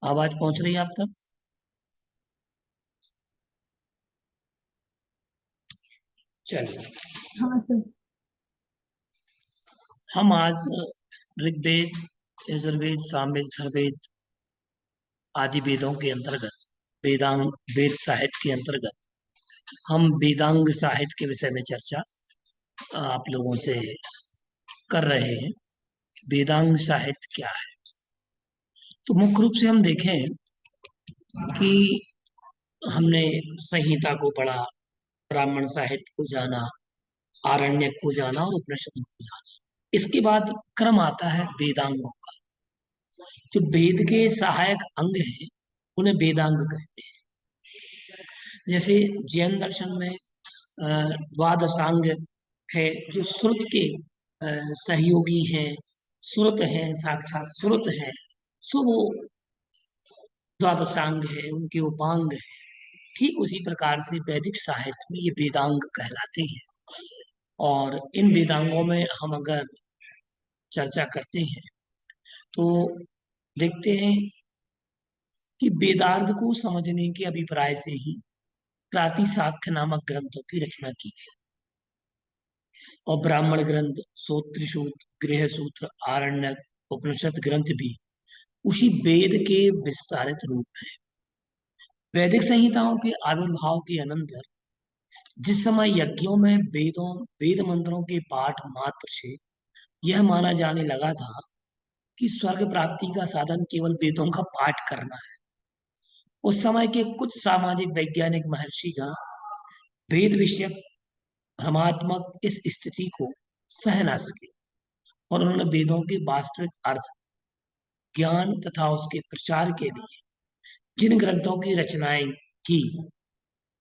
आवाज पहुंच रही है आप तक? चलिए। हाँ सर। हम आज ऋग्वेद, यजुर्वेद, सामवेद, अथर्ववेद आदि वेदों के अंतर्गत वेदांग वेद साहित्य के अंतर्गत हम वेदांग साहित्य के विषय में चर्चा आप लोगों से कर रहे हैं। वेदांग साहित्य क्या है? तो मुख्य रूप से हम देखें कि हमने संहिता को पढ़ा, ब्राह्मण साहित्य को जाना, आरण्यक को जाना और उपनिषदों को जाना। इसके बाद क्रम आता है वेदांगों का। जो वेद के सहायक अंग हैं उन्हें वेदांग कहते हैं। जैसे जैन दर्शन में द्वादशांग है, जो श्रुत के सहयोगी हैं, श्रुत हैं, साक्षात श्रुत हैं, सो वो द्वादशांग है, उनके उपांग है। ठीक उसी प्रकार से वैदिक साहित्य में ये वेदांग कहलाते हैं। और इन वेदांगों में हम अगर चर्चा करते हैं तो देखते हैं कि वेदार्थ को समझने के अभिप्राय से ही प्रातिशाख्य नामक ग्रंथों की रचना की गई। और ब्राह्मण ग्रंथ, सूत्र सूत्र, गृह सूत्र, आरण्यक, उपनिषद ग्रंथ भी उसी वेद के विस्तारित रूप हैं। वैदिक संहिताओं के आविर्भाव के अनंतर जिस समय यज्ञों में वेद मंत्रों के पाठ मात्र से यह माना जाने लगा था कि स्वर्ग प्राप्ति का साधन केवल वेदों का पाठ करना है, उस समय के कुछ सामाजिक वैज्ञानिक महर्षिगण वेद विषयक भ्रमात्मक इस स्थिति को सह ना सके और उन्होंने वेदों के वास्तविक अर्थ, ज्ञान तथा उसके प्रचार के लिए जिन ग्रंथों की रचनाएं की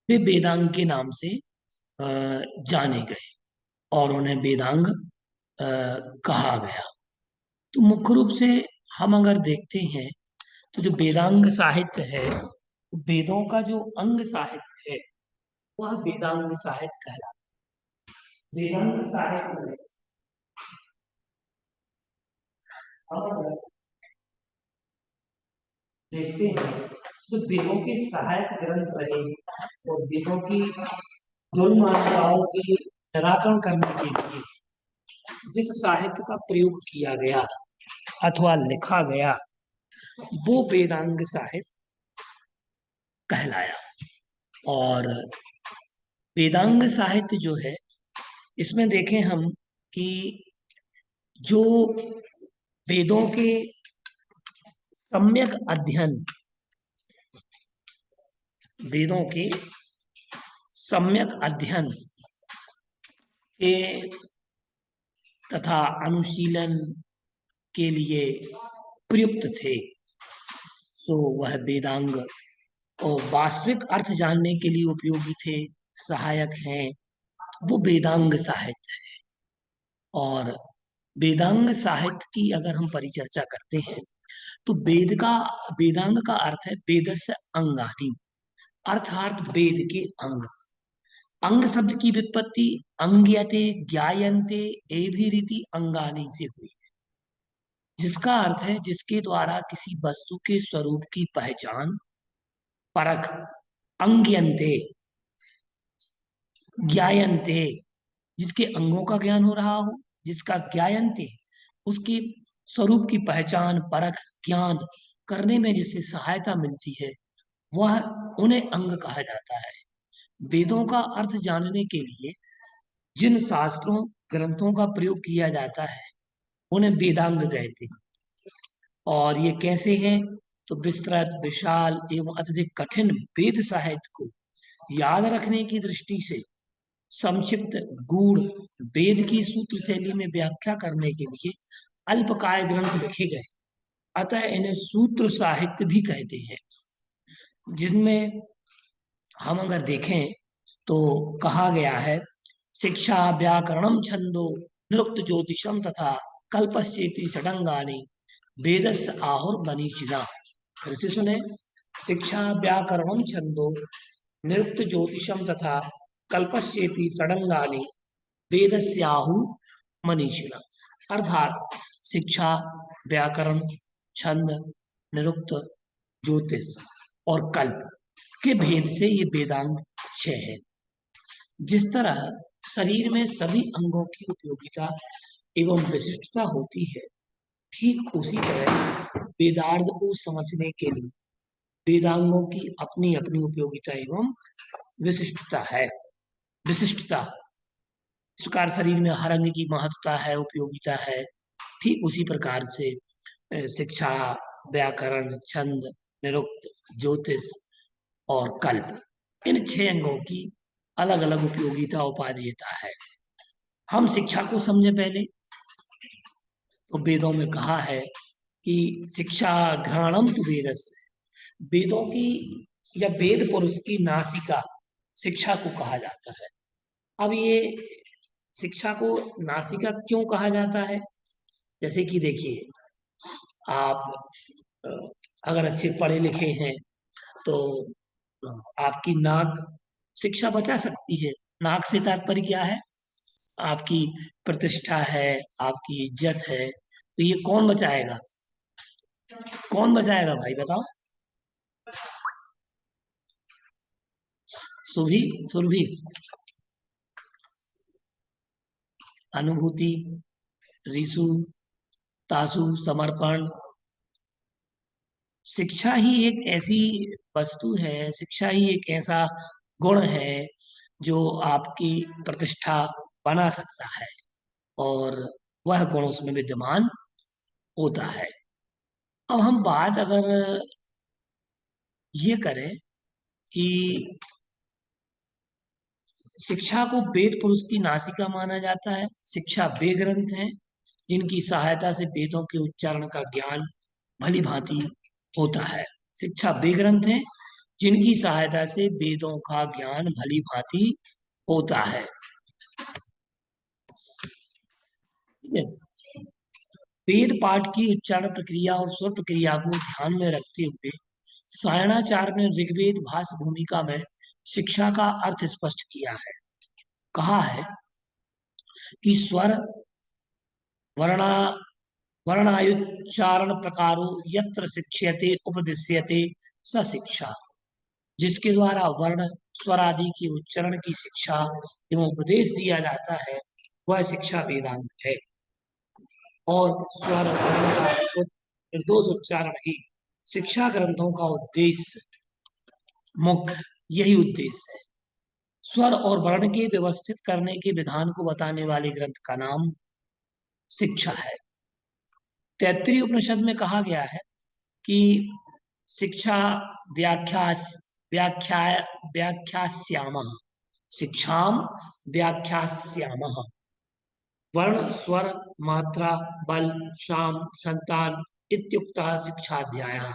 वे वेदांग के नाम से अ, जाने गए और उन्हें वेदांग कहा गया। तो मुख्य रूप से हम अगर देखते हैं तो जो वेदांग साहित्य है, वेदों का जो अंग साहित्य है, वह वेदांग साहित्य कहलाता है। वेदांग साहित्य में हम अगर देखते हैं तो वेदों के सहायक ग्रंथ रहे और वेदों की दुर् मान्यताओं के निराकरण करने के लिए जिस साहित्य का प्रयोग किया गया अथवा लिखा गया वो वेदांग साहित्य कहलाया। और वेदांग साहित्य जो है, इसमें देखें हम कि जो वेदों के सम्यक अध्ययन, वेदों के सम्यक अध्ययन के तथा अनुशीलन के लिए प्रयुक्त थे, सो वह वेदांग और वास्तविक अर्थ जानने के लिए उपयोगी थे, सहायक हैं, वो वेदांग साहित्य है। और वेदांग साहित्य की अगर हम परिचर्चा करते हैं तो वेदांग का अर्थ है वेदस्य अंगानि, अर्थात वेद के अंग। अंग शब्द की व्युत्पत्ति अंग्यते ज्ञायन्ते एभिरिति अंगानि से हुई, जिसका अर्थ है जिसके द्वारा किसी वस्तु के स्वरूप की पहचान, परख, अंग्यन्ते, ज्ञायन्ते, जिसके अंगों का ज्ञान हो रहा हो, जिसका ज्ञायन्ते, उसके स्वरूप की पहचान, परख, ज्ञान करने में जिससे सहायता मिलती है, वह उन्हें अंग कहा जाता है। वेदों का अर्थ जानने के लिए जिन शास्त्रों ग्रंथों का प्रयोग किया जाता है उन्हें वेदांग कहते हैं। और ये कैसे हैं? तो विस्तृत, विशाल एवं अत्यधिक कठिन वेद साहित्य को याद रखने की दृष्टि से संक्षिप्त, गूढ़ वेद की सूत्र शैली में व्याख्या करने के लिए अल्पकाय ग्रंथ लिखे गए, अतः इन्हें सूत्र साहित्य भी कहते हैं। जिनमें हम अगर देखें तो कहा गया है शिक्षा व्याकरणम छंदो निरुक्त ज्योतिषम तथा कल्पस्येति षडंगानि वेदस्य आहुर मनीषिणा। फिर से सुने, शिक्षा व्याकरणम छंदो निरुक्त ज्योतिषम तथा कल्पस्येति षडंगानि वेदस्याहु मनीषिणा। अर्थात शिक्षा, व्याकरण, छंद, निरुक्त, ज्योतिष और कल्प के भेद से ये वेदांग 6 है। जिस तरह शरीर में सभी अंगों की उपयोगिता एवं विशिष्टता होती है, ठीक उसी तरह वेदार्थ को समझने के लिए वेदांगों की अपनी अपनी उपयोगिता एवं विशिष्टता है। विशिष्टता इस प्रकार शरीर में हर अंग की महत्वता है, उपयोगिता है। ठीक उसी प्रकार से शिक्षा, व्याकरण, छंद, निरुक्त, ज्योतिष और कल्प, इन 6 अंगों की अलग अलग उपयोगिता उपादेयता है। हम शिक्षा को समझे पहले, तो वेदों में कहा है कि शिक्षा घ्राणम तु वेदस्य, वेदों की या वेद पुरुष की नासिका शिक्षा को कहा जाता है। अब ये शिक्षा को नासिका क्यों कहा जाता है? जैसे कि देखिए, आप अ, अगर अच्छे पढ़े लिखे हैं तो आपकी नाक शिक्षा बचा सकती है। नाक से तात्पर्य क्या है? आपकी प्रतिष्ठा है, आपकी इज्जत है, तो ये कौन बचाएगा? कौन बचाएगा भाई बताओ? सुभी, सुरभि, अनुभूति, ऋषु, तासु, समर्पण। शिक्षा ही एक ऐसी वस्तु है, शिक्षा ही एक ऐसा गुण है जो आपकी प्रतिष्ठा बना सकता है, और वह गुण उसमें विद्यमान होता है। अब हम बात अगर ये करें कि शिक्षा को वेद पुरुष की नासिका माना जाता है। शिक्षा वे ग्रंथ हैं जिनकी सहायता से वेदों के उच्चारण का ज्ञान भली भांति होता है। शिक्षा वे ग्रंथ हैं जिनकी सहायता से वेदों का ज्ञान भली भांति होता है। ठीक है? वेद पाठ की उच्चारण प्रक्रिया और स्वर प्रक्रिया को ध्यान में रखते हुए सायणाचार्य ने ऋग्वेद भाष्य भूमिका में शिक्षा का अर्थ स्पष्ट किया है। कहा है कि स्वर, वर्णा, वर्णायुच्चारण प्रकारो यत्र शिक्ष्यते उपदिश्यते स शिक्षा, जिसके द्वारा वर्ण, स्वर आदि के उच्चारण की शिक्षा एवं उपदेश दिया जाता है, वह शिक्षा वेदांग है। और स्वर, वर्ण का शुद्ध निर्दोष उच्चारण ही शिक्षा ग्रंथों का उद्देश्य, मुख्य यही उद्देश्य है। स्वर और वर्ण के व्यवस्थित करने के विधान को बताने वाले ग्रंथ का नाम शिक्षा है। तैत्तिरीय उपनिषद में कहा गया है कि शिक्षा व्याख्या व्याख्या व्याख्यास्यामः, शिक्षाम व्याख्यास्यामः। वर्ण, स्वर, मात्रा, बल, शाम, संतान इत्युक्तः शिक्षाध्यायः।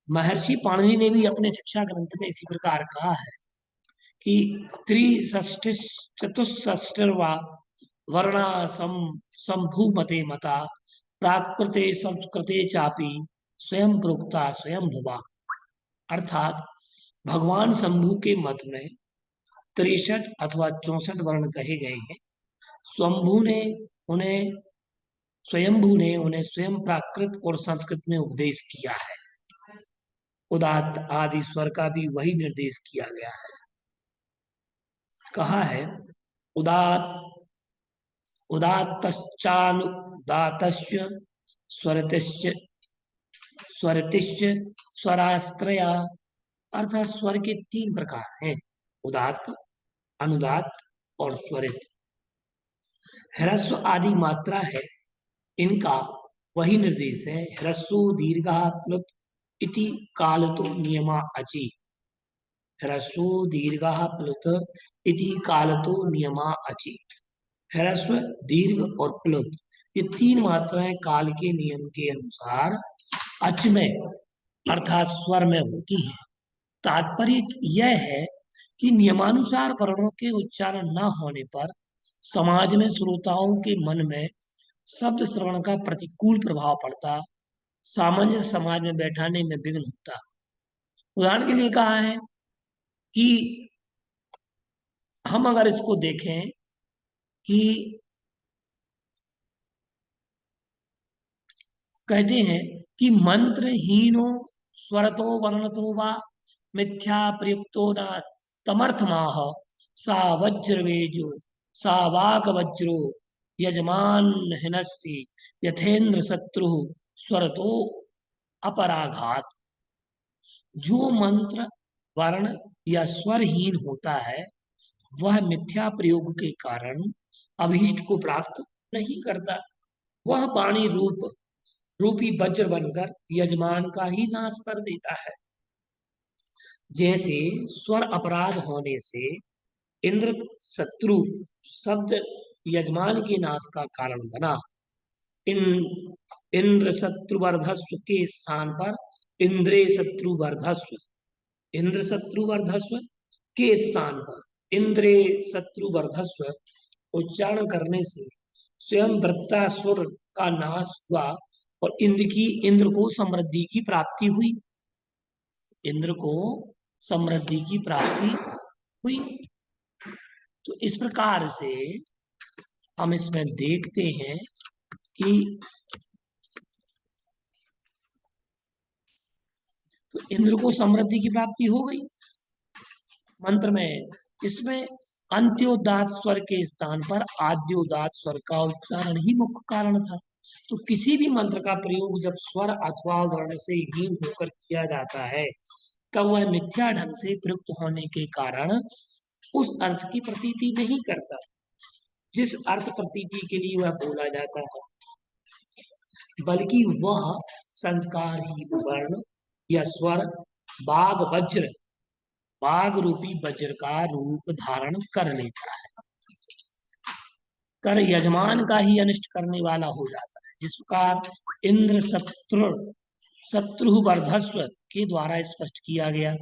महर्षि पाणिनि ने भी अपने शिक्षा ग्रंथ में इसी प्रकार कहा है कि त्रिषष्टिश चतुष्षष्टिर्वा वर्णा संभूमते मता प्राकृते संस्कृते चापि स्वयं प्रोक्ता स्वयं भुवा। अर्थात भगवान शंभु के मत में 63 अथवा 64 वर्ण कहे गए हैं। स्वयंभू ने उन्हें स्वयंभू ने उन्हें स्वयं प्राकृत और संस्कृत में उपदेश किया है। उदात्त आदि स्वर का भी वही निर्देश किया गया है। कहा है उदात्त उदात्तश्चानुदात्तश्च स्वरतिश्च स्वरतिश्च स्वरास्त्रया। अर्थात स्वर के 3 प्रकार हैं, उदात्त, अनुदात्त और स्वरित। ह्रस्व आदि मात्रा है, इनका वही निर्देश है। ह्रस्व दीर्घ प्लुत इति कालतो नियमा अचि। ह्रस्व दीर्घ प्लुत इति कालतो नियमा अचि। ह्रस्व, दीर्घ और प्लुत, ये 3 मात्राएं काल के नियम के अनुसार अच में अर्थात स्वर में होती हैं। तात्पर्य यह है कि नियमानुसार वर्णों के उच्चारण न होने पर समाज में श्रोताओं के मन में शब्द श्रवण का प्रतिकूल प्रभाव पड़ता, सामंजस्य समाज में बैठाने में विघ्न होता। उदाहरण के लिए कहा है कि हम अगर इसको देखें कि कहते हैं कि मंत्रहीनो स्वरतो वर्णतो वा मिथ्या प्रयुक्तो न तमर्थमाह सा वज्रवेजो सा वाक वज्रो यजमान हिनस्ति यथेन्द्र शत्रु स्वरतो अपराघात। जो मंत्र वर्ण या स्वरहीन होता है वह मिथ्या प्रयोग के कारण अभीष्ट को प्राप्त नहीं करता। वह वाणी रूपी वज्र बनकर यजमान का ही नाश कर देता है। जैसे स्वर अपराध होने से इंद्र शत्रु शब्द यजमान के नाश का कारण बना। इन इंद्र शत्रुवर्धस्व के स्थान पर इंद्रे शत्रुवर्धस्व, इंद्र शत्रुवर्धस्व के स्थान पर इंद्रे शत्रुवर्धस्व उच्चारण करने से स्वयं वृत्तासुर का नाश हुआ और इंद्र को समृद्धि की प्राप्ति हुई। इंद्र को समृद्धि की प्राप्ति हुई। तो इस प्रकार से हम इसमें देखते हैं कि तो इंद्र को समृद्धि की प्राप्ति हो गई मंत्र में। इसमें अंत्योदात स्वर के स्थान पर आद्योदात स्वर का उच्चारण ही मुख्य कारण था। तो किसी भी मंत्र का प्रयोग जब स्वर अथवा वर्ण से हीन होकर किया जाता है तब वह मिथ्या ढंग से प्रयुक्त होने के कारण उस अर्थ की प्रतीति नहीं करता जिस अर्थ प्रतीति के लिए वह बोला जाता है, बल्कि वह संस्कार ही वर्ण या स्वर बाघ रूपी वज्र का रूप धारण कर लेता है, कर यजमान का ही अनिष्ट करने वाला हो जाता है। जिस प्रकार इंद्र शत्रु वर्धस्व के द्वारा स्पष्ट किया गया।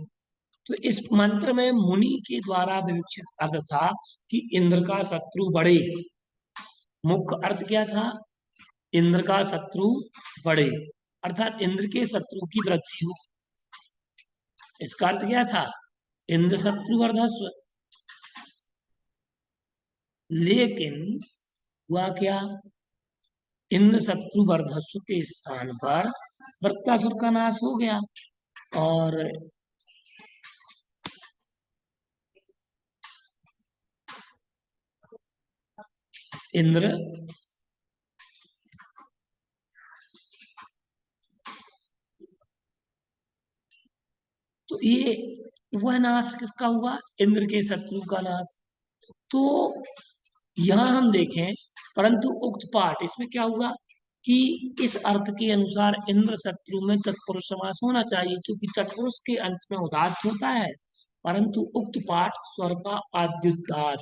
तो इस मंत्र में मुनि के द्वारा विवक्षित अर्थ था कि इंद्र का शत्रु बढ़े। मुख्य अर्थ क्या था? इंद्र का शत्रु बढ़े अर्थात इंद्र के शत्रु की वृद्धि हो। इसका अर्थ क्या था? इंद्र शत्रु वर्धस्व। लेकिन हुआ क्या? इंद्र शत्रु वर्धस्व के स्थान पर वृत्तासुर का नाश हो गया और इंद्र तो ये वह नाश किसका हुआ? इंद्र के शत्रु का नाश। तो यहां हम देखें परंतु उक्त पाठ इसमें क्या हुआ कि इस अर्थ के अनुसार इंद्र शत्रु में तत्पुरुष समास होना चाहिए क्योंकि तत्पुरुष के अंत में उदात्त होता है, परंतु उक्त पाठ स्वर का आद्युदात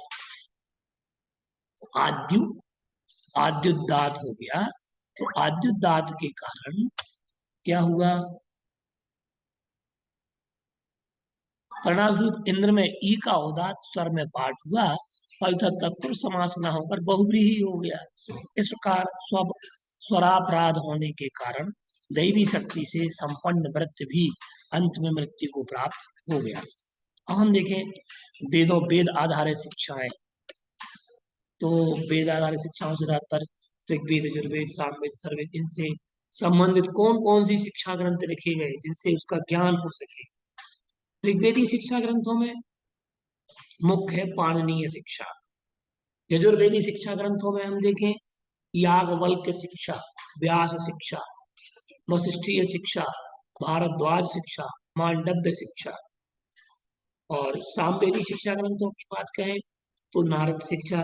हो गया। तो आद्युदात के कारण क्या हुआ? परिणामस्वरूप इंद्र में ई का उदात स्वर में पाठ हुआ, फलतः तत्पुरुष समास न होकर बहुव्रीहि हो गया। इस प्रकार स्वरापराध होने के कारण दैवी शक्ति से संपन्न वृत्ति भी अंत में मृत्यु को प्राप्त हो गया। अब हम देखें वेद आधारित शिक्षाएं। तो वेद आधारित शिक्षाओं से तात्पर्य ऋग्वेद, यजुर्वेद, सामवेद, अथर्ववेद, इनसे संबंधित कौन कौन सी शिक्षा ग्रंथ लिखे गए जिनसे उसका ज्ञान हो सके। ऋग्वेदी शिक्षा ग्रंथों में मुख्य है पाणिनीय शिक्षा। यजुर्वेदी शिक्षा ग्रंथों में हम देखें याज्ञवल्क्य शिक्षा, व्यास शिक्षा, वशिष्ठीय शिक्षा, भारद्वाज शिक्षा, मांडव्य शिक्षा। और सामवेदी शिक्षा ग्रंथों की बात करें तो नारद शिक्षा,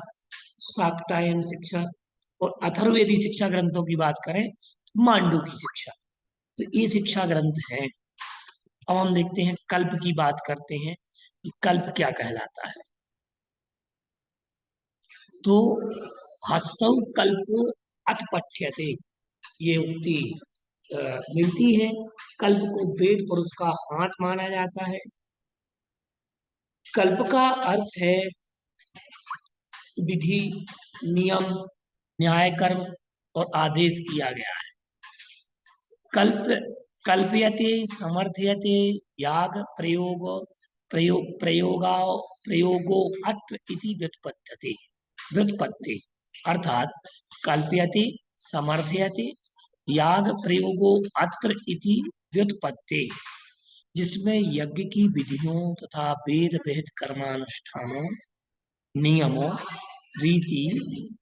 शाक्टायन शिक्षा, और अथर्ववेदी शिक्षा ग्रंथों की बात करें मांडू की शिक्षा। तो ये शिक्षा ग्रंथ हैं। अब हम देखते हैं कल्प की बात करते हैं कि कल्प क्या कहलाता है। तो हस्तौ कल्पो अथ पठ्यते, ये उक्ति मिलती है। कल्प को वेद पुरुष का हाथ माना जाता है। कल्प का अर्थ है विधि, नियम, न्याय, कर्म और आदेश किया गया है। कल्प कल्पयते, समर्थयते, याग, प्रयोगो अत्र इति व्युत्पत्ति अर्थात कल्पयते, समर्थयते, याग प्रयोगो अत्र इति व्युत्पत्ति, जिसमें यज्ञ की विधियों तथा वेद विहित कर्मानुष्ठानों, नियमों, रीति,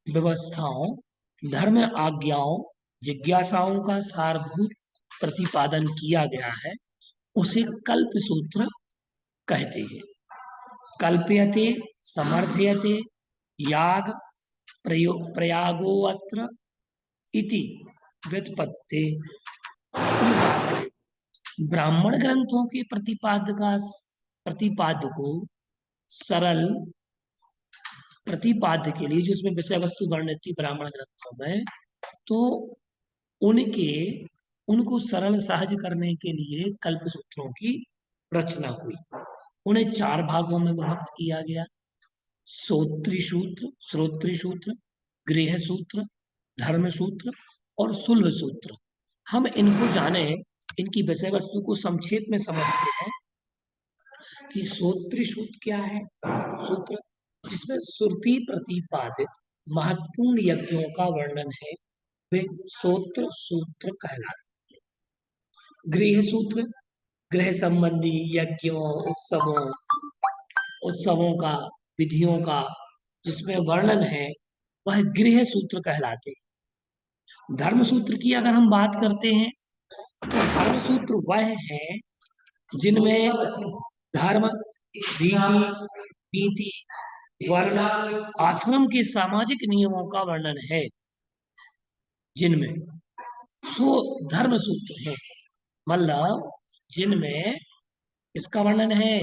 व्यवस्थाओं, धर्म आज्ञाओं, जिज्ञासाओं का सारभूत प्रतिपादन किया गया है, उसे कल्प सूत्र कहते हैं। कल्प्यते, समर्थयते, याग प्रयागोऽत्र इति व्युत्पत्ति। ब्राह्मण ग्रंथों के प्रतिपादकों सरल प्रतिपाद्य के लिए, जो उसमें विषय वस्तु वर्णित थी ब्राह्मण ग्रंथों में, तो उनके उनको सरल सहज करने के लिए कल्प सूत्रों की रचना हुई। उन्हें 4 भागों में विभक्त किया गया: श्रोत्री सूत्र, गृह सूत्र, धर्म सूत्र और शुल्ब सूत्र। हम इनको जाने, इनकी विषय वस्तु को संक्षेप में समझते हैं कि श्रोत्री सूत्र क्या है। सूत्र जिसमें श्रुति प्रतिपादित महत्वपूर्ण यज्ञों का वर्णन है, वे श्रोत्र सूत्र कहलाते हैं। गृह सूत्र गृह संबंधी यज्ञों, उत्सवों का, विधियों का जिसमें वर्णन है, वह गृह सूत्र कहलाते हैं। धर्म सूत्र की अगर हम बात करते हैं, तो धर्म सूत्र वह है जिनमें धर्म, रीति, नीति, वर्ण, आश्रम के सामाजिक नियमों का वर्णन है, जिनमें सो धर्म सूत्र है, मतलब जिनमें इसका वर्णन है,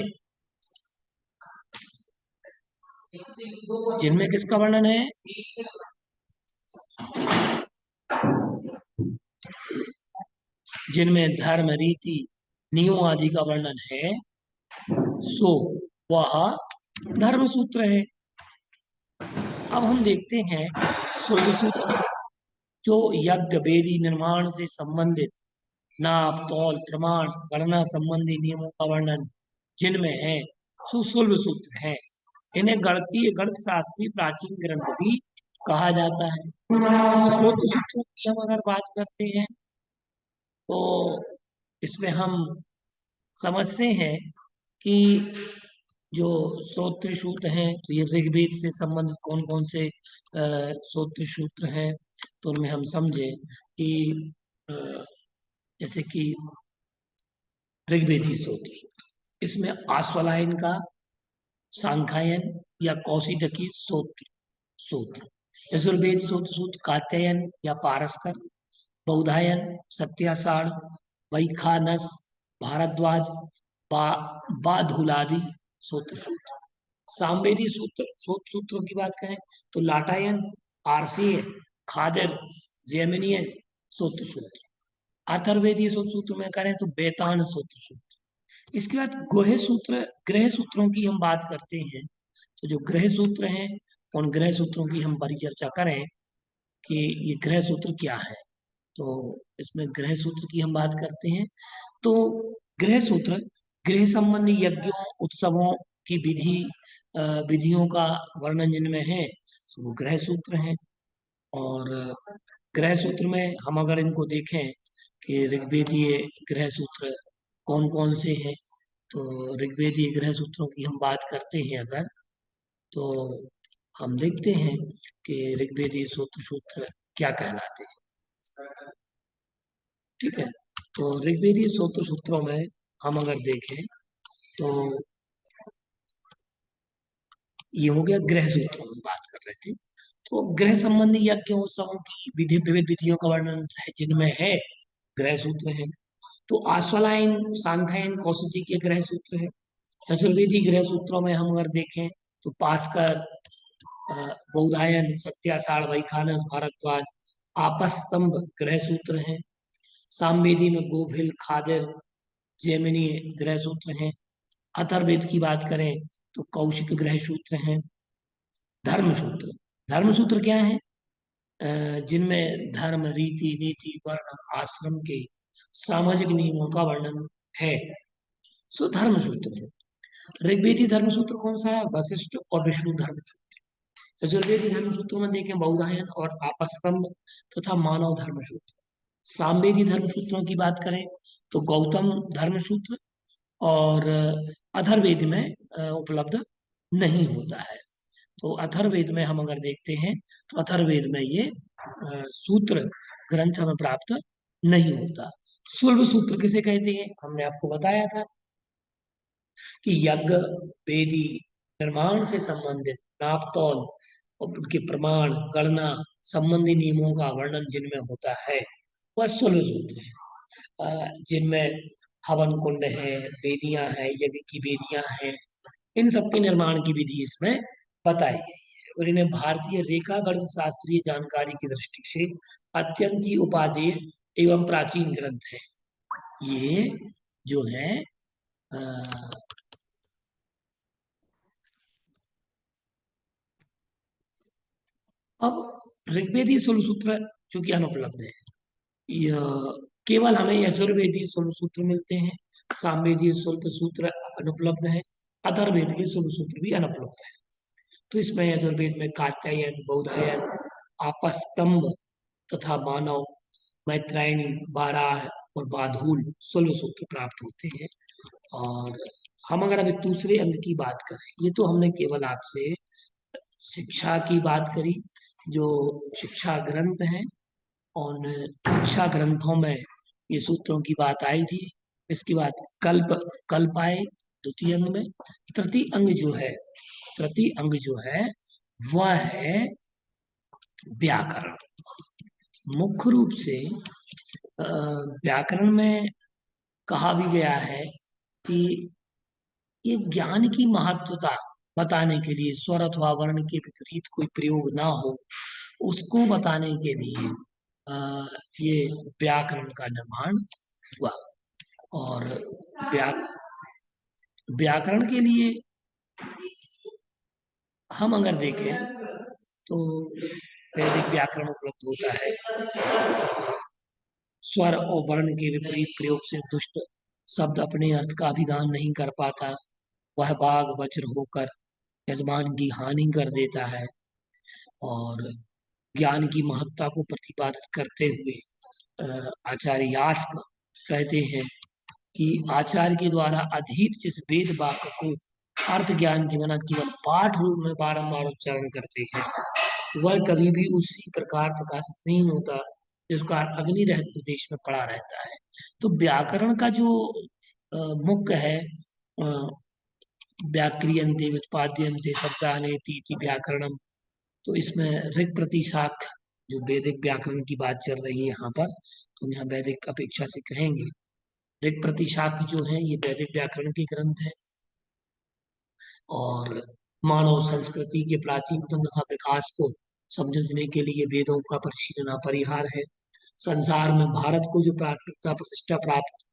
जिनमें किसका वर्णन है, जिनमें धर्म, रीति, नियमों आदि का वर्णन है, सो वह धर्म सूत्र है। अब हम देखते हैं शुल्ब सूत्र, जो यज्ञ वेदी निर्माण से संबंधित नाप तौल प्रमाण गणना संबंधी नियमों का वर्णन जिनमें है, सुशुल्ब सूत्र है। इन्हें गणित शास्त्रीय प्राचीन ग्रंथ भी कहा जाता है। श्रोत्र सूत्रों की हम अगर बात करते हैं, तो इसमें हम समझते हैं कि जो श्रोत्र सूत्र हैं, तो ये ऋग्वेद से संबंधित कौन कौन से श्रोत्र सूत्र हैं, तो उनमें हम समझे कि जैसे कि ऋग्वेदी सूत्र, इसमें आश्वलायन का, सांख्यायन या कौशिकी सूत्र, यजुर्वेद सूत्र कात्यायन या पारस्कर, बौधायन, सत्यासार, वैखानस, भारद्वाज, बाधुलादि सूत्र। सामवेदी सूत्रों की बात करें तो लाटायन, आरसीय, खादर, जैमिनियन सूत्र। अथर्वेदीय सूत्र में करें तो बेतान सूत्र। इसके बाद गृह सूत्रों की हम बात करते हैं, तो जो गृह सूत्र हैं, उन गृह सूत्रों की हम परिचर्चा करें कि ये गृह सूत्र क्या है। तो इसमें गृह सूत्र की हम बात करते हैं, तो गृह सूत्र गृह संबंधी यज्ञों, उत्सवों की विधियों का वर्णन जिनमें है, तो वो गृह सूत्र हैं। और गृह सूत्र में हम अगर इनको देखें कि ऋग्वेदीय गृह सूत्र कौन कौन से हैं, तो ऋग्वेदीय गृह सूत्रों की हम बात करते हैं अगर, तो हम देखते हैं कि ऋग्वेदीय सूत्र क्या कहलाते हैं। ठीक है, तो ऋग्वेदीय सूत्रों में हम अगर देखें, तो ये हो गया गृह सूत्रों में बात कर रहे थे। तो गृह संबंधी यज्ञों, उत्सवों की विविध विधियों का वर्णन है, जिनमें है गृह सूत्र है। तो आश्वलायन, सांख्यायन, कौशिकी के गृह सूत्र है। चतुर्वेदी गृह सूत्रों में हम अगर देखें तो पास्कर, बौधायन, सत्यासार, वैखानस, भारद्वाज, आपस्तंभ गृह सूत्र हैं। सामवेदी में गोभिल, खादिर, जैमिनी गृह सूत्र हैं। अथर्ववेद की बात करें तो कौशिक गृह सूत्र हैं। धर्म सूत्र क्या है? जिनमें धर्म, रीति, नीति, वर्ण, आश्रम के सामाजिक नियमों का वर्णन है, सो धर्म सूत्र है। ऋग्वेदी धर्म सूत्र कौन सा है? वशिष्ठ और विष्णु धर्म सूत्र। यजुर्वेदी धर्म सूत्रों में देखें बौधायन और आपस्तंभ तथा मानव धर्म सूत्र। सामवेदी धर्म सूत्रों की बात करें तो गौतम धर्म सूत्र और अथर्ववेद में उपलब्ध नहीं होता है। तो अथर्ववेद में हम अगर देखते हैं तो अथर्ववेद में ये सूत्र ग्रंथ हमें प्राप्त नहीं होता। सुलभ सूत्र किसे कहते हैं, हमने आपको बताया था कि यज्ञ वेदी निर्माण से संबंधित नापतोल और उनके प्रमाण गणना संबंधी नियमों का वर्णन जिनमें होता है वह सुलभ सूत्र है। जिनमें हवन कुंड है, वेदियां हैं, यज्ञ की वेदियां हैं, इन सबके निर्माण की विधि इसमें बताई गई है और इन्हें भारतीय रेखा गणित शास्त्रीय जानकारी की दृष्टि से अत्यंत ही उपादेय एवं प्राचीन ग्रंथ है। ये जो है अ, अब ऋग्वेदी स्वर्ण सूत्र चूंकि अनुपलब्ध है, यह केवल हमें यजुर्वेदी स्वर्ण सूत्र मिलते हैं। सामवेदी स्वर्ण सूत्र अनुपलब्ध है, अथर्ववेद के स्वर्ण सूत्र भी अनुपलब्ध है। तो इसमें यजुर्वेद में कात्यायन, बौधायन, आपस्तंभ तथा मानव, मैत्रायणी, बाराह और बाधूल स्वर्ण सूत्र प्राप्त होते हैं। और हम अगर अभी दूसरे अंग की बात करें, ये तो हमने केवल आपसे शिक्षा की बात करी, जो शिक्षा ग्रंथ हैं और शिक्षा ग्रंथों में ये सूत्रों की बात आई थी। इसके बाद कल्प कल्प आए द्वितीय अंग में। तृतीय अंग जो है, तृतीय अंग जो है वह है व्याकरण। मुख्य रूप से व्याकरण में कहा भी गया है कि ये ज्ञान की महत्वता बताने के लिए स्वर अथवा वर्ण के विपरीत कोई प्रयोग ना हो, उसको बताने के लिए अ, ये व्याकरण का निर्माण हुआ। और व्या व्याकरण के लिए हम अगर देखें तो वैदिक व्याकरण उपलब्ध होता है। स्वर और वर्ण के विपरीत प्रयोग से दुष्ट शब्द अपने अर्थ का अभिधान नहीं कर पाता, वह बाघ वज्र होकर यजमान की हानि कर देता है। और ज्ञान की महत्ता को प्रतिपादित करते हुए आचार्य यास्क कहते हैं कि आचार्य के द्वारा अधीत जिस वेद वाक्य को अर्थ ज्ञान के बिना केवल पाठ रूप में बारंबार उच्चारण करते हैं, वह कभी भी उसी प्रकार प्रकाशित नहीं होता जिसका अग्नि रहित प्रदेश में पड़ा रहता है। तो व्याकरण का जो मुख्य है, व्याक्रियन्ते व्युत्पाद्यन्ते शब्दानेति इति व्याकरणम। तो इसमें ऋग प्रतिशाख जो वैदिक व्याकरण की बात चल रही है यहाँ पर, तो हम यहाँ वैदिक अपेक्षा से कहेंगे ऋग प्रतिशाख जो है ये वैदिक व्याकरण के ग्रंथ है। और मानव संस्कृति के प्राचीनतम तथा विकास को समझने के लिए वेदों का परिशीलना अपरिहार्य है। संसार में भारत को जो प्राथमिकता प्रतिष्ठा प्राप्त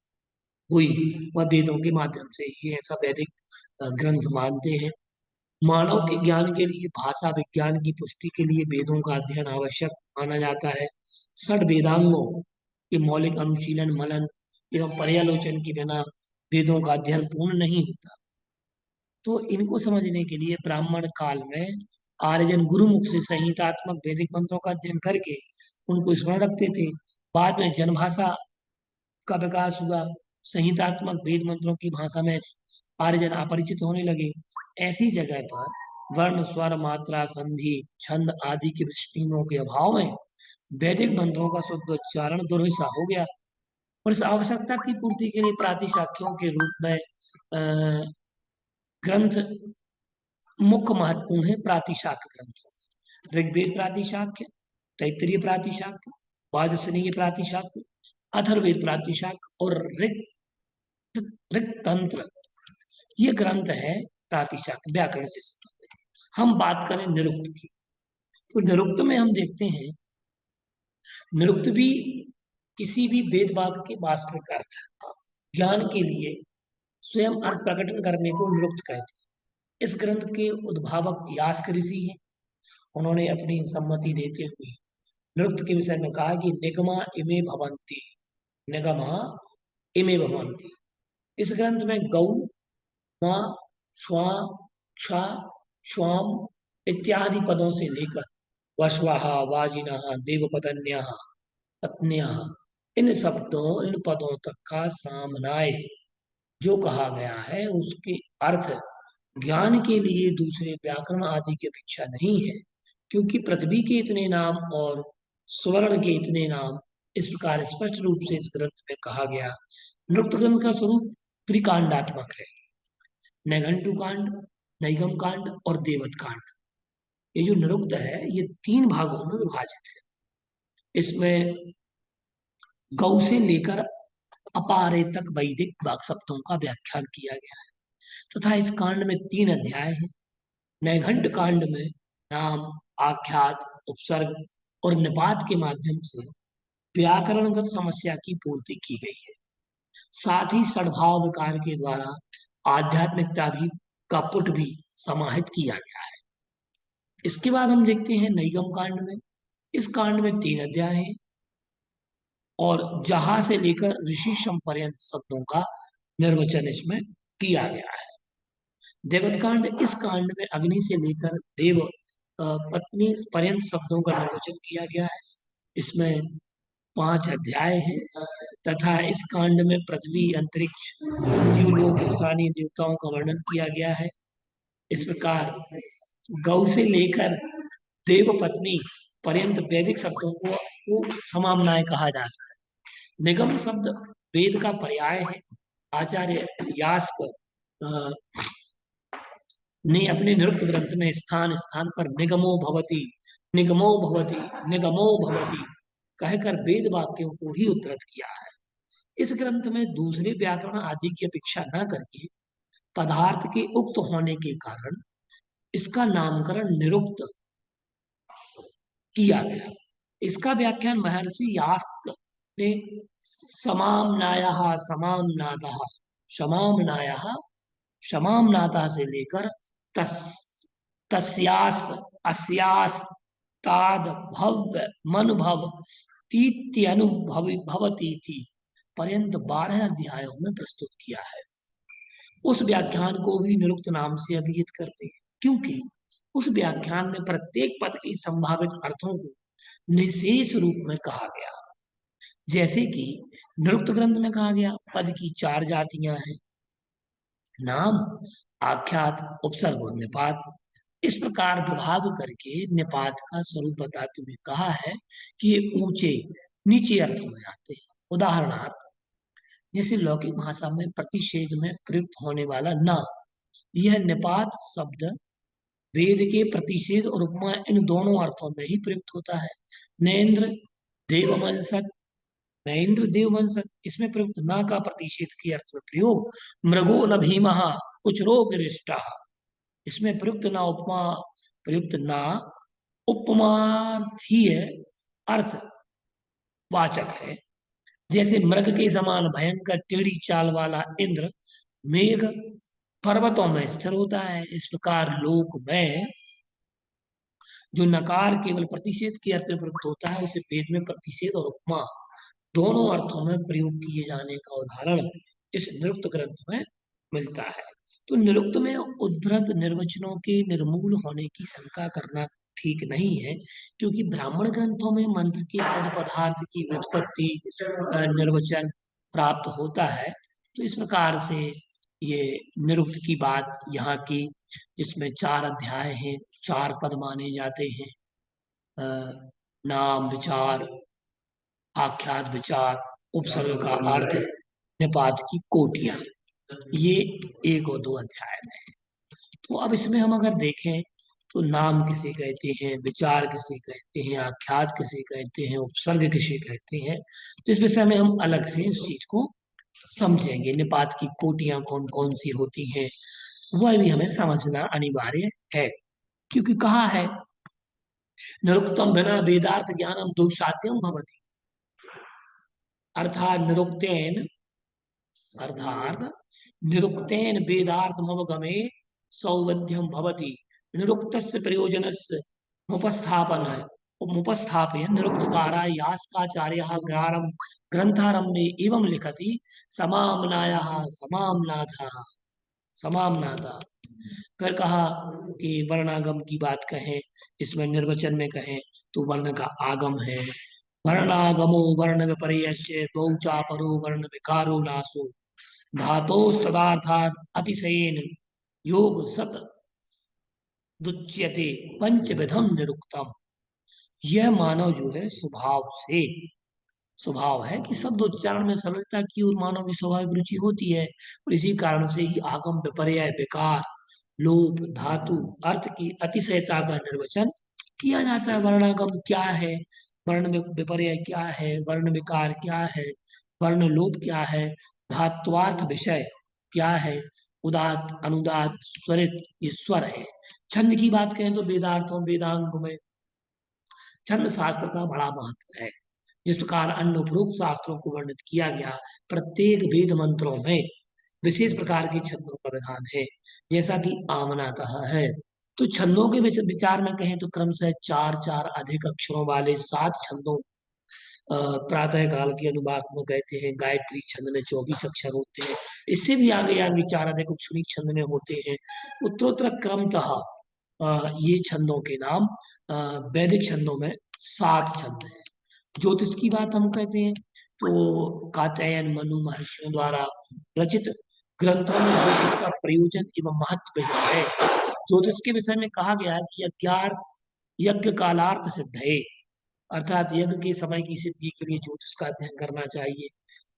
हुई वह वेदों के माध्यम से ही, ऐसा वैदिक ग्रंथ मानते हैं। मानव के ज्ञान के लिए भाषा विज्ञान की पुष्टि के लिए वेदों का अध्ययन आवश्यक माना जाता है। षड वेदांगों के मौलिक अनुशीलन, मनन एवं पर्यालोचन के बिना वेदों का अध्ययन पूर्ण नहीं होता। तो इनको समझने के लिए ब्राह्मण काल में आर्यजन गुरुमुख से संहितात्मक वैदिक मंत्रों का अध्ययन करके उनको स्मरण रखते थे। बाद में जनभाषा का विकास हुआ, संहितात्मक वेद मंत्रों की भाषा में आर्यजन अपरिचित होने लगे। ऐसी जगह पर वर्ण, स्वर, मात्रा, संधि, छंद आदि के विशिष्टियों के अभाव में वैदिक मंत्रों का शुद्ध उच्चारण दुर्विषा हो गया। और इस आवश्यकता की पूर्ति के लिए प्रातिशाख्यों के रूप में ग्रंथ मुख्य महत्वपूर्ण है। प्रातिशाख्य ग्रंथ ऋग्वेद प्रातिशाख्य, तैत्तिरीय प्रातिशाख्य, वाजसनेयी प्रातिशाख्य, अथर्ववेद प्रातिशाख्य और ऋग तंत्र, ये ग्रंथ है प्रातिशाख्य व्याकरण से संबंधित। हम बात करें निरुक्त की, तो निरुक्त में हम देखते हैं निरुक्त भी किसी भी वेद वाक्य के वास्तविक अर्थ ज्ञान के लिए स्वयं अर्थ प्रकटन करने को निरुक्त कहते हैं। इस ग्रंथ के उद्भावक यास्क ऋषि हैं। उन्होंने अपनी सम्मति देते हुए निरुक्त के विषय में कहा कि निगमा इमे भवंती, निगमा इमे भवंती। इस ग्रंथ में गौ, माँ, श्वा, क्ष, श्वाम इत्यादि पदों से लेकर वश्वाहा, वाजिनः, देवपतन्यः, पत्न्यः इन शब्दों इन पदों तक का सामनाय जो कहा गया है उसके अर्थ ज्ञान के लिए दूसरे व्याकरण आदि की अपेक्षा नहीं है, क्योंकि पृथ्वी के इतने नाम और स्वर्ण के इतने नाम इस प्रकार स्पष्ट रूप से इस ग्रंथ में कहा गया। नृत्य ग्रंथ का स्वरूप त्रिकांडात्मक है। नैघंटु कांड, नैगम कांड और देवत कांड। ये जो निरुक्त है ये तीन भागों में विभाजित है। इसमें गौ से लेकर अपारे तक वैदिक वाक शब्दों का व्याख्यान किया गया है तथा इस कांड में तीन अध्याय हैं। नैघंट कांड में नाम, आख्यात, उपसर्ग और निपात के माध्यम से व्याकरणगत समस्या की पूर्ति की गई है। साथ ही सद्भाव विकार के द्वारा आध्यात्मिकता भी का पुट भी समाहित किया गया है। इसके बाद हम देखते हैं नैगम कांड में। इस कांड में तीन अध्याय हैं और जहां से लेकर ऋषि शम पर्यंत शब्दों का निर्वचन इसमें किया गया है। देवत कांड, इस कांड में अग्नि से लेकर देव पत्नी पर्यंत शब्दों का निर्वचन किया गया है। इसमें पांच अध्याय हैं तथा इस कांड में पृथ्वी, अंतरिक्ष, जीवलोक, स्थानीय देवताओं का वर्णन किया गया है। इस प्रकार गौ से लेकर देव पत्नी पर्यंत वैदिक शब्दों को समाम्नाय कहा जाता है। निगम शब्द वेद का पर्याय है। आचार्य यास्क ने अपने निरुक्त ग्रंथ में स्थान स्थान पर निगमो भवति, निगमो भवति, निगमो भवति कहकर वेद वाक्यों को ही उद्धृत किया है। इस ग्रंथ में दूसरे व्याकरण आदि की अपेक्षा न करके पदार्थ के उक्त होने के कारण इसका नामकरण निरुक्त किया गया। इसका व्याख्यान महर्षि यास्क ने समाम्नायः समाम्नातः समाम्नायः समाम्नातः से लेकर तस् तस्यास्त अस्यास्त ताद भव्य मनुभव तीत्यनुभव भवती थी पर्यंत 12 अध्यायों में प्रस्तुत किया है। उस व्याख्यान को भी निरुक्त नाम से अभिहित करते हैं, क्योंकि उस व्याख्यान में प्रत्येक पद की संभावित अर्थों को निशेष रूप में कहा गया। जैसे कि निरुक्त ग्रंथ में कहा गया पद की चार जातियां हैं, नाम, आख्यात, उपसर्ग और निपात। इस प्रकार विभाग करके निपात का स्वरूप बताते हुए कहा है कि ये ऊंचे नीचे अर्थ में आते हैं। उदाहरणार्थ, जैसे लौकिक भाषा में प्रतिषेध में प्रयुक्त होने वाला न, यह निपात शब्द वेद के प्रतिषेध और उपमा इन दोनों अर्थों में ही प्रयुक्त होता है। नरेंद्र देवमंसक, नरेंद्र देववंशक, इसमें प्रयुक्त ना का प्रतिषेध के अर्थ में प्रयोग। मृगो न भीमः कुचरो गिरिष्टः, इसमें प्रयुक्त ना उपमा, प्रयुक्त ना उपमार्थीय अर्थ वाचक है। जैसे मृग के समान भयंकर टेढ़ी चाल वाला इंद्र मेघ पर्वतों में स्थिर होता है। इस प्रकार लोक में जो नकार केवल प्रतिषेध के अर्थ में प्रयुक्त होता है उसे वेद में प्रतिषेध और उपमा दोनों अर्थों में प्रयोग किए जाने का उदाहरण इस निरुक्त ग्रंथ में मिलता है। तो निरुक्त में उद्धृत निर्वचनों के निर्मूल होने की शंका करना ठीक नहीं है, क्योंकि ब्राह्मण ग्रंथों में मंत्र के पद पदार्थ की व्युत्पत्ति निर्वचन प्राप्त होता है। तो इस प्रकार से ये निरुक्त की बात यहाँ की, जिसमें चार अध्याय हैं, चार पद माने जाते हैं, नाम, विचार, आख्यात, विचार, उपसर्ग का अर्थ, निपात की कोटियां, ये एक और दो अध्याय में है। तो अब इसमें हम अगर देखें तो नाम किसे कहते हैं, विचार किसे कहते हैं, आख्यात किसे कहते हैं, उपसर्ग किसे कहते हैं, तो इस विषय में हम अलग से इस चीज को समझेंगे। निपात की कोटियां कौन कौन सी होती हैं वह भी हमें समझना अनिवार्य है, क्योंकि कहा है निरुक्तम बिना वेदार्थ ज्ञानम दुःसाध्यम भवति, अर्थात अर्थात निरुक्तेन वेदार्थमवगमे सौवध्यम भवति, निरुक्तस्य प्रयोजनस्य मुपस्थापन मुपस्थापयन् निरुक्तकारा यास्काचार्यः ग्रंथारंभे एवं लिखति समाम्नायः समाम्नाथः समाम्नाता। फिर कहा कि वर्णागम की बात कहें, इसमें निर्वचन में कहें तो वर्ण का आगम है, वर्णागमो वर्ण विपर्यस्य द्वौ चापरो वर्ण विकारो नासो धातोस्तदार्था अतिशयेन योग सत दुच्यते पंचविधम निरुक्तम। यह मानव जो है स्वभाव है कि शब्द उच्चारण में सरलता की और मानव की स्वाभाविक रुचि होती है, और इसी कारण से ही आगम विपर्यय विकार लोप धातु अर्थ की अतिशयता का निर्वचन किया जाता है। वर्णागम क्या है, वर्ण विपर्यय क्या है, वर्ण विकार क्या है, वर्ण लोप क्या है, धात्वार्थ विषय क्या है, उदात अनुदात स्वरित ईश्वर है। छंद की बात करें तो वेदार्थों वेदांग में छंद शास्त्र का बड़ा महत्व है। जिस प्रकार अन्य उपरोक्त शास्त्रों को वर्णित किया गया, प्रत्येक वेद मंत्रों में विशेष प्रकार के छंदों का विधान है, जैसा कि आमनातः है। तो छंदों के विचार में कहें तो क्रमशः चार चार अधिक अक्षरों वाले 7 छंदों, प्रातः काल के अनुवाक में कहते हैं गायत्री छंद में 24 अक्षर होते हैं। इससे भी आगे आगे चार अधिक उपश्री छंद में होते हैं। उत्तरोत्तर क्रमतः ये छंदों के नाम वैदिक छंदों में 7 छंद हैं। ज्योतिष की बात हम कहते हैं तो कात्यायन मनु महर्षियों द्वारा रचित ग्रंथों में ज्योतिष का प्रयोजन एवं महत्व है। ज्योतिष के विषय में कहा गया है कि यज्ञार्थ यज्ञ कालार्थ सिद्ध है, अर्थात यज्ञ के समय की सिद्धि के लिए ज्योतिष का अध्ययन करना चाहिए।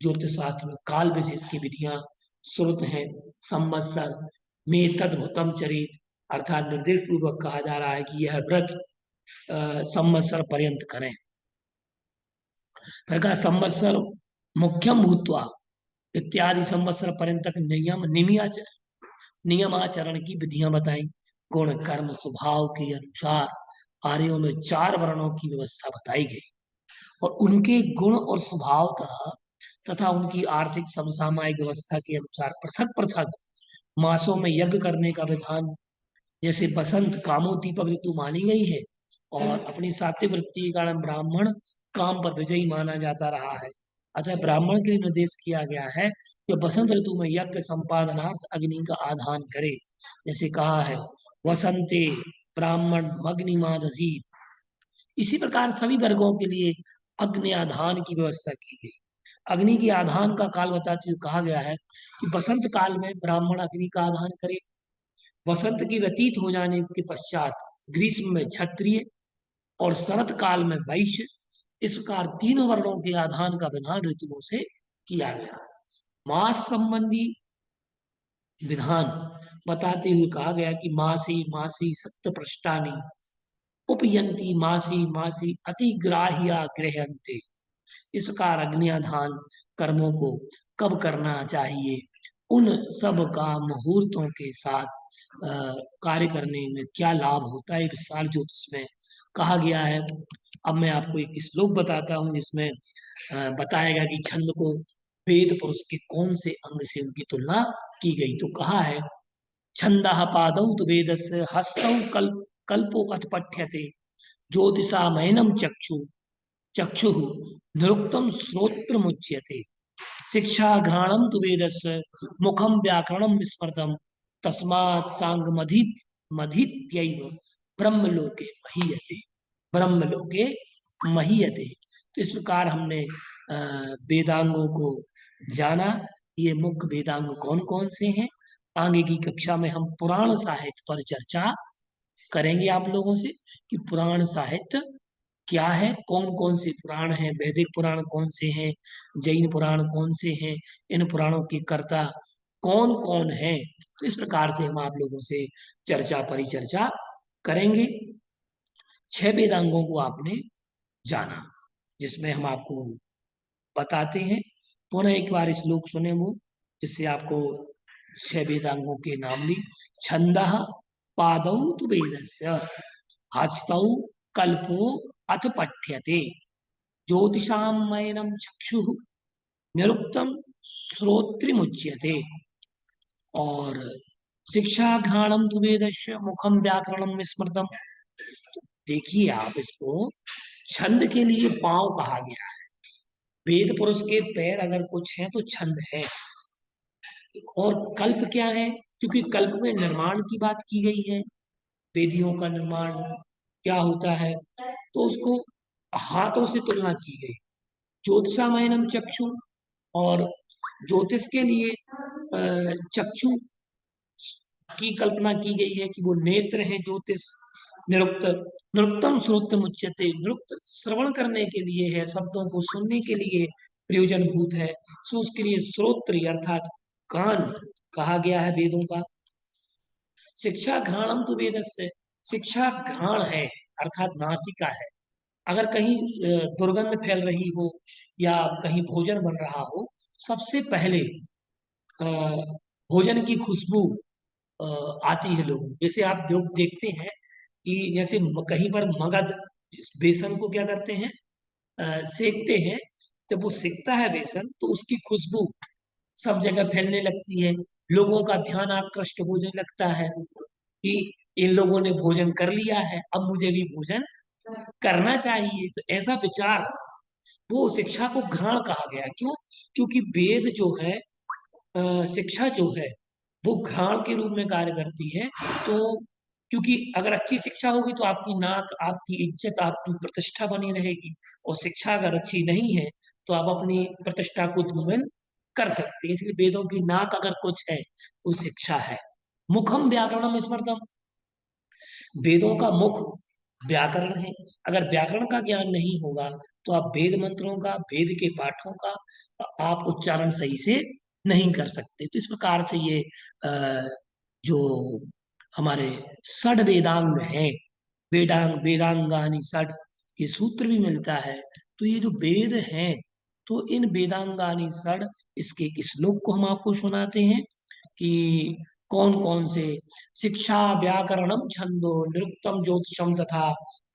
ज्योतिष शास्त्र में काल विशेष की विधियां श्रुत हैं। संवत्सर में तद्भुतम चरित, अर्थात निर्देश पूर्वक कहा जा रहा है कि यह व्रत संवत्सर पर्यंत करें। फिर कहा संवत्सर मुख्यम भूतवा इत्यादि संवत्सर पर्यंत नियमाचरण की विधियां बताई। गुण कर्म स्वभाव के अनुसार आर्यों में 4 वर्णों की व्यवस्था बताई गई, और उनके गुण और स्वभाव तथा उनकी आर्थिक समसामयिक व्यवस्था के अनुसार पृथक पृथक मासों में यज्ञ करने का विधान। जैसे बसंत कामोदीपक ऋतु मानी गई है, और अपनी सात्विक वृत्ति के कारण ब्राह्मण काम पर विजयी माना जाता रहा है। अतः ब्राह्मण के लिए निर्देश किया गया है कि बसंत ऋतु में यज्ञ संपादनार्थ अग्नि का आधान करे। जैसे कहा है वसंते ब्राह्मण अग्निमादधी। इसी प्रकार सभी वर्गों के लिए अग्नि आधान की व्यवस्था की गई। अग्नि के आधान का काल बताते हुए कहा गया है कि बसंत काल में ब्राह्मण अग्नि का आधान करे, वसंत के व्यतीत हो जाने के पश्चात ग्रीष्म में क्षत्रिय, और शरत काल में वैश्य। इस प्रकार 3 वर्णों के आधान का विधान ऋतुओं से किया गया। मास संबंधी विधान बताते हुए कहा गया कि मासी मासी सप्त पृष्ठानी उपयंती मासी मासी अतिग्राह्या गृहंते। इस प्रकार अग्नियाधान कर्मों को कब करना चाहिए, उन सब का मुहूर्तों के साथ कार्य करने में क्या लाभ होता है, विशाल ज्योतिष में कहा गया है। अब मैं आपको एक श्लोक बताता हूँ जिसमें बताएगा कि छंद को वेद पुरुष के कौन से अंग से उनकी तुलना की गई। तो कहा है छंद पादौ तु वेदस्य हस्तौ कल्पो अथ पठ्यते ज्योतिषा मैनम चक्षु निरुक्तम श्रोत्र मुच्यते शिक्षा घ्राणम तु वेदस्य मुखम व्याकरणम विस्मृतम तस्मात् सांग मधीत्यैव ब्रह्मलोके महीयते ब्रह्मलोके महीयते। तो इस प्रकार हमने वेदांगों को जाना। ये मुख्य वेदांग कौन कौन से हैं, आगे की कक्षा में हम पुराण साहित्य पर चर्चा करेंगे आप लोगों से कि पुराण साहित्य क्या है, कौन कौन से पुराण हैं, वैदिक पुराण कौन से हैं, जैन पुराण कौन से हैं, इन पुराणों के कर्ता कौन कौन हैं। तो इस प्रकार से हम आप लोगों से चर्चा परिचर्चा करेंगे। 6 वेदांगों को आपने जाना, जिसमें हम आपको बताते हैं। पुनः एक बार श्लोक सुने वो, जिससे आपको 6 वेदांगों के नाम ली। छंदः पादौ तु वेदस्य हस्तौ कल्पो अथ पठ्यते ज्योतिषामयनम चक्षु निरुक्तम श्रोत्रिमुच्यते। और शिक्षा घ्राणम तु वेदस्य मुखम व्याकरणम विस्मृतम। देखिए आप इसको, छंद के लिए पांव कहा गया है। वेद पुरुष के पैर अगर कुछ हैं तो छंद है। और कल्प क्या है, क्योंकि कल्प में निर्माण की बात की गई है, वेदियों का निर्माण क्या होता है, तो उसको हाथों से तुलना की गई। ज्योतिषामयनम चक्षु, और ज्योतिष के लिए चक्षु की कल्पना की गई है कि वो नेत्र हैं ज्योतिष। निरुक्त, निरुक्तम श्रोत्रम उच्यते, निरुक्त श्रवण करने के लिए है, शब्दों को सुनने के लिए प्रयोजनभूत है, सो उसके लिए श्रोत्र अर्थात कान कहा गया है वेदों का। शिक्षा घ्राणम तो वेदस्य, शिक्षा घ्राण है अर्थात नासिका है। अगर कहीं दुर्गंध फैल रही हो या कहीं भोजन बन रहा हो, सबसे पहले अ, भोजन की खुशबू अ, आती है लोगों को। जैसे आप देखते हैं कि जैसे कहीं पर मगध इस बेसन को क्या करते हैं, सेकते हैं। जब वो सेकता है बेसन तो उसकी खुशबू सब जगह फैलने लगती है, लोगों का ध्यान आकृष्ट होने लगता है कि इन लोगों ने भोजन कर लिया है, अब मुझे भी भोजन करना चाहिए। तो ऐसा विचार, वो शिक्षा को घ्राण कहा गया। क्यों? क्योंकि वेद जो है, शिक्षा जो है, वो घ्राण के रूप में कार्य करती है। तो क्योंकि अगर अच्छी शिक्षा होगी तो आपकी नाक, आपकी इज्जत, आपकी प्रतिष्ठा बनी रहेगी। और शिक्षा अगर अच्छी नहीं है तो आप अपनी प्रतिष्ठा को धूमिल कर सकते हैं। इसलिए वेदों की नाक अगर कुछ है तो शिक्षा है। मुखम व्याकरणम स्मृतम, वेदों का मुख व्याकरण है। अगर व्याकरण का ज्ञान नहीं होगा तो आप वेद मंत्रों का, वेद के पाठों का आप उच्चारण सही से नहीं कर सकते। तो इस प्रकार से ये जो हमारे षड वेदांग हैं, वेदांगानी षड, ये सूत्र भी मिलता है। तो ये जो वेद हैं, तो इन वेदांगानी षड, इसके एक श्लोक को हम आपको सुनाते हैं कि कौन कौन से। शिक्षा व्याकरणम छंदो निरुक्तम ज्योतिषम तथा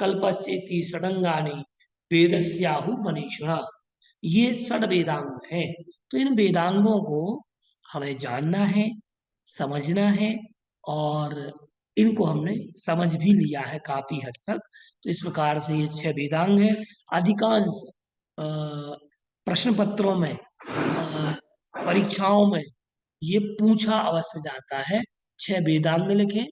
कल्पस्येति षडंगानि वेदस्याहु मनीषिणः। ये षड वेदांग हैं। तो इन वेदांगों को हमें जानना है, समझना है, और इनको हमने समझ भी लिया है काफी हद तक। तो इस प्रकार से ये 6 वेदांग हैं। अधिकांश अ, प्रश्न पत्रों में, परीक्षाओं में ये पूछा अवश्य जाता है। 6 वेदांग लिखें,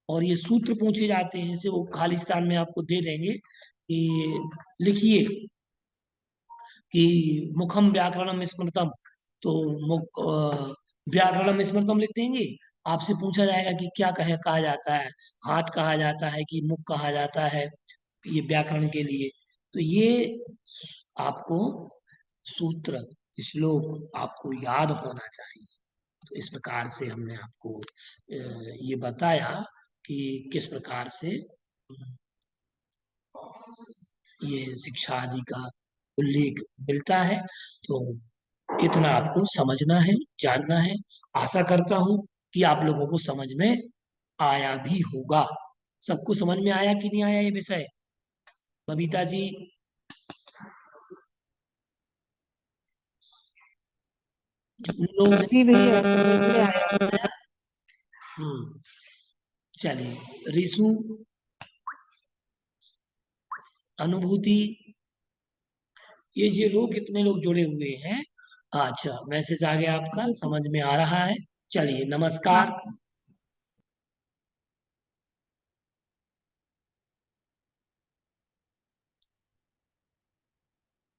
और ये सूत्र पूछे जाते हैं। जैसे वो खालिस्तान में आपको दे देंगे कि लिखिए कि मुखम व्याकरणम स्मृतम, तो व्याकरणम स्मृतम लिख देंगे। आपसे पूछा जाएगा कि क्या कहा जाता है, हाथ कहा जाता है कि मुख कहा जाता है ये व्याकरण के लिए। तो ये आपको सूत्र, श्लोक आपको याद होना चाहिए। तो इस प्रकार से हमने आपको ये बताया कि किस प्रकार से ये शिक्षा आदि का उल्लेख मिलता है। तो इतना आपको समझना है, जानना है। आशा करता हूं कि आप लोगों को समझ में आया भी होगा। सबको समझ में आया कि नहीं आया ये विषय? बबीता जी? जितने लोग जी भैया, समझ में आया। हम्म, चलिए। रिसु, अनुभूति, ये लोग कितने लोग जुड़े हुए हैं? अच्छा, मैसेज आ गया आपका, समझ में आ रहा है। चलिए, हाँ, नमस्कार।